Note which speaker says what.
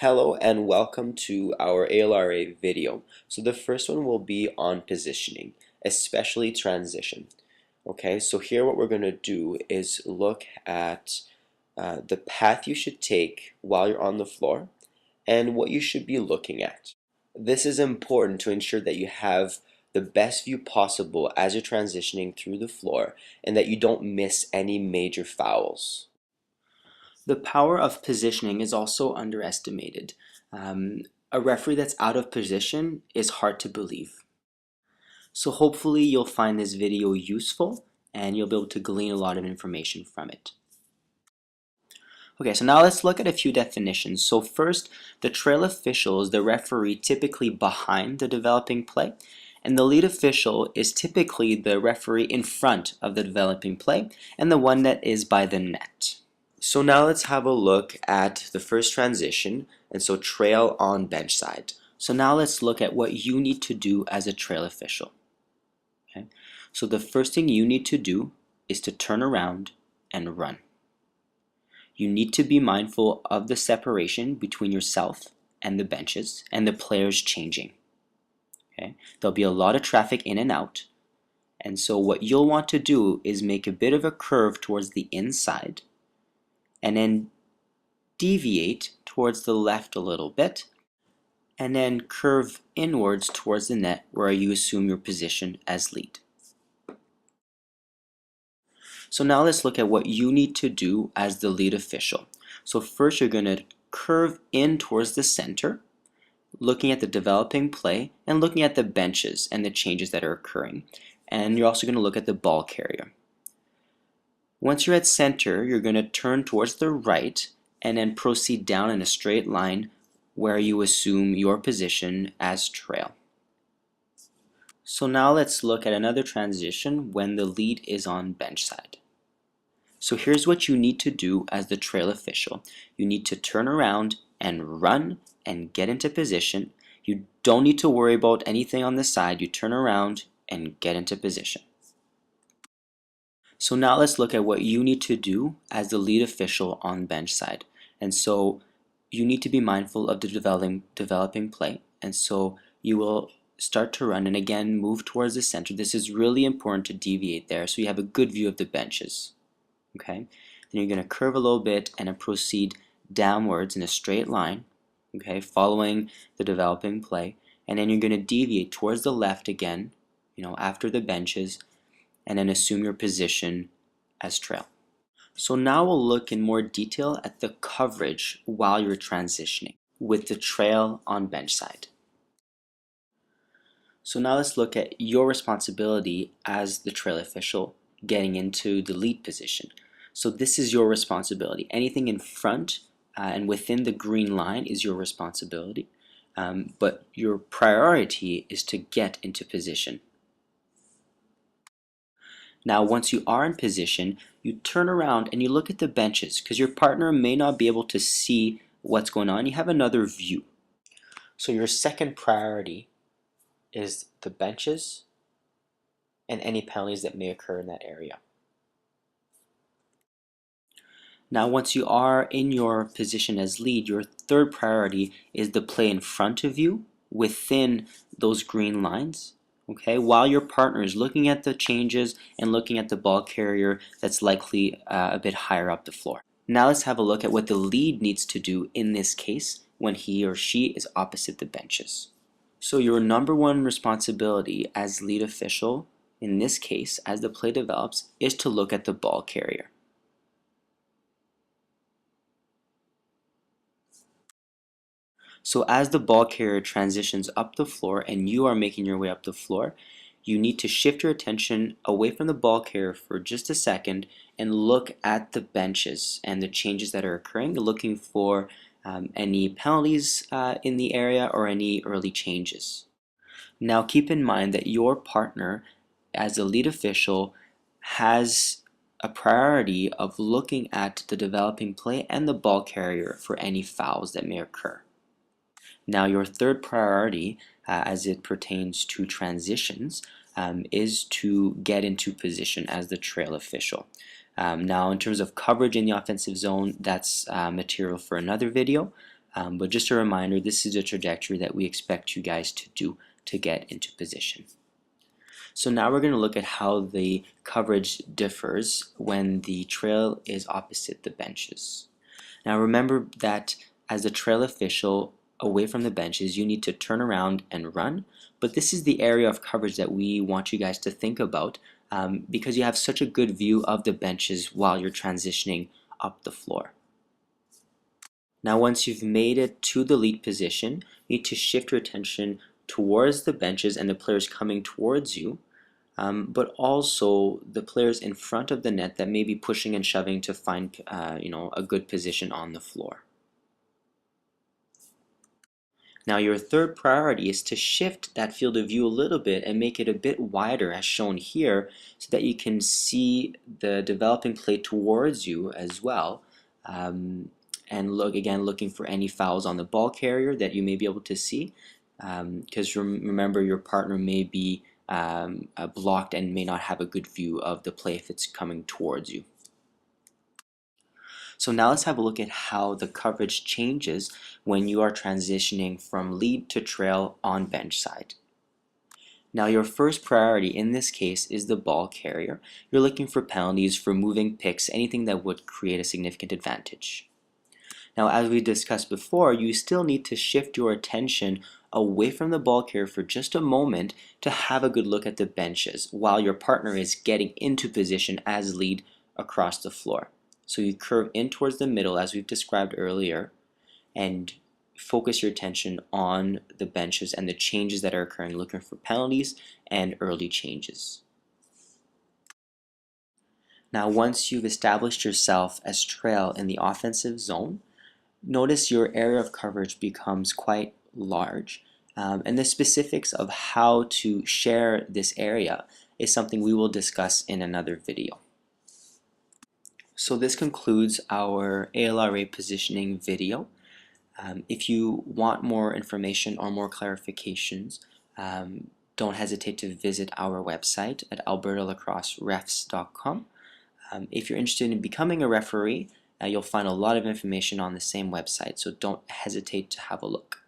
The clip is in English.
Speaker 1: Hello and welcome to our ALRA video. So the first one will be on positioning, especially transition. Okay, so here what we're going to do is look at the path you should take while you're on the floor and what you should be looking at. This is important to ensure that you have the best view possible as you're transitioning through the floor and that you don't miss any major fouls.
Speaker 2: The power of positioning is also underestimated. A referee that's out of position is hard to believe. So hopefully you'll find this video useful and you'll be able to glean a lot of information from it. Okay, so now let's look at a few definitions. So first, the trail official is the referee typically behind the developing play, and the lead official is typically the referee in front of the developing play and the one that is by the net.
Speaker 1: So now let's have a look at the first transition, and so trail on bench side.
Speaker 2: So now let's look at what you need to do as a trail official. Okay? So the first thing you need to do is to turn around and run. You need to be mindful of the separation between yourself and the benches and the players changing. Okay? There'll be a lot of traffic in and out, and so what you'll want to do is make a bit of a curve towards the inside and then deviate towards the left a little bit and then curve inwards towards the net where you assume your position as lead. So now let's look at what you need to do as the lead official. So first you're going to curve in towards the center, looking at the developing play and looking at the benches and the changes that are occurring. And you're also going to look at the ball carrier. Once you're at center, you're going to turn towards the right and then proceed down in a straight line where you assume your position as trail. So now let's look at another transition when the lead is on bench side. So here's what you need to do as the trail official. You need to turn around and run and get into position. You don't need to worry about anything on the side. You turn around and get into position. So now let's look at what you need to do as the lead official on bench side. And so you need to be mindful of the developing play. And so you will start to run and again move towards the center. This is really important to deviate there so you have a good view of the benches. Okay? Then you're going to curve a little bit and then proceed downwards in a straight line, okay, following the developing play. And then you're going to deviate towards the left again, after the benches, and then assume your position as trail. So now we'll look in more detail at the coverage while you're transitioning with the trail on bench side. So now let's look at your responsibility as the trail official getting into the lead position. So this is your responsibility. Anything in front and within the green line is your responsibility, but your priority is to get into position. Now once you are in position, you turn around and you look at the benches because your partner may not be able to see what's going on. You have another view. So your second priority is the benches and any penalties that may occur in that area. Now once you are in your position as lead, your third priority is the play in front of you within those green lines. Okay, while your partner is looking at the changes and looking at the ball carrier that's likely a bit higher up the floor. Now let's have a look at what the lead needs to do in this case when he or she is opposite the benches. So your number one responsibility as lead official in this case as the play develops is to look at the ball carrier. So as the ball carrier transitions up the floor and you are making your way up the floor, you need to shift your attention away from the ball carrier for just a second and look at the benches and the changes that are occurring, looking for any penalties in the area or any early changes. Now keep in mind that your partner as a lead official has a priority of looking at the developing play and the ball carrier for any fouls that may occur. Now your third priority as it pertains to transitions is to get into position as the trail official. Now in terms of coverage in the offensive zone, that's material for another video, But just a reminder, this is a trajectory that we expect you guys to do to get into position. So now we're going to look at how the coverage differs when the trail is opposite the benches. Now remember that as a trail official away from the benches, you need to turn around and run, but this is the area of coverage that we want you guys to think about because you have such a good view of the benches while you're transitioning up the floor. Now once you've made it to the lead position, you need to shift your attention towards the benches and the players coming towards you, but also the players in front of the net that may be pushing and shoving to find a good position on the floor. Now your third priority is to shift that field of view a little bit and make it a bit wider as shown here so that you can see the developing play towards you as well. And looking for any fouls on the ball carrier that you may be able to see, because remember your partner may be blocked and may not have a good view of the play if it's coming towards you. So now let's have a look at how the coverage changes when you are transitioning from lead to trail on bench side. Now your first priority in this case is the ball carrier. You're looking for penalties for moving picks, anything that would create a significant advantage. Now as we discussed before, you still need to shift your attention away from the ball carrier for just a moment to have a good look at the benches while your partner is getting into position as lead across the floor. So you curve in towards the middle as we've described earlier and focus your attention on the benches and the changes that are occurring, looking for penalties and early changes. Now once you've established yourself as trail in the offensive zone, notice your area of coverage becomes quite large, and the specifics of how to share this area is something we will discuss in another video. So this concludes our ALRA positioning video. If you want more information or more clarifications, don't hesitate to visit our website at albertalacrosserefs.com. If you're interested in becoming a referee, you'll find a lot of information on the same website, so don't hesitate to have a look.